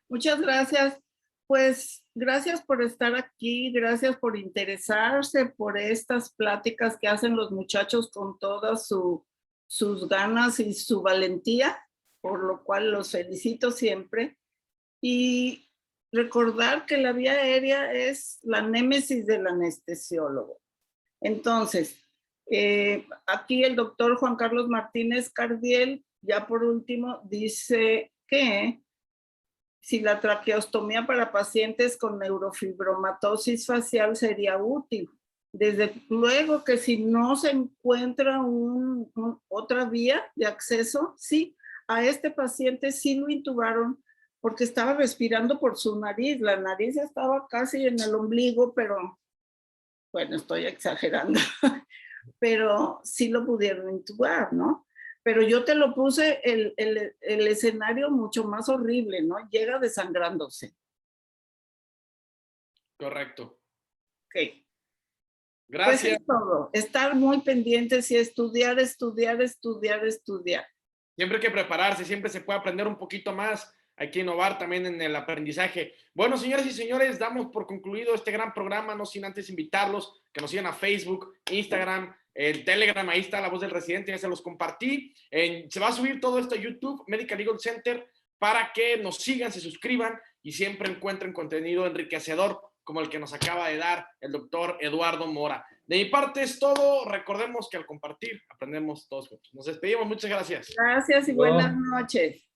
Muchas gracias. Pues gracias por estar aquí, gracias por interesarse por estas pláticas que hacen los muchachos con todas sus ganas y su valentía, por lo cual los felicito siempre. Y recordar que la vía aérea es la némesis del anestesiólogo. Entonces, aquí el doctor Juan Carlos Martínez Cardiel, ya por último, dice que si la traqueostomía para pacientes con neurofibromatosis facial sería útil. Desde luego que si no se encuentra otra vía de acceso, sí, a este paciente sí lo intubaron porque estaba respirando por su nariz. La nariz estaba casi en el ombligo, pero bueno, estoy exagerando. Pero sí lo pudieron intubar, ¿no? Pero yo te lo puse el escenario mucho más horrible, ¿no? Llega desangrándose. Correcto. Ok. Gracias. Pues es todo. Estar muy pendientes y estudiar, estudiar, estudiar, estudiar. Siempre hay que prepararse, siempre se puede aprender un poquito más. Hay que innovar también en el aprendizaje. Bueno, señoras y señores, damos por concluido este gran programa, no sin antes invitarlos que nos sigan a Facebook, Instagram, el Telegram, ahí está La Voz del Residente, ya se los compartí. Se va a subir todo esto a YouTube, Medical Legal Center, para que nos sigan, se suscriban y siempre encuentren contenido enriquecedor como el que nos acaba de dar el doctor Eduardo Mora. De mi parte es todo. Recordemos que al compartir aprendemos todos juntos. Nos despedimos. Muchas gracias. Gracias y buenas noches.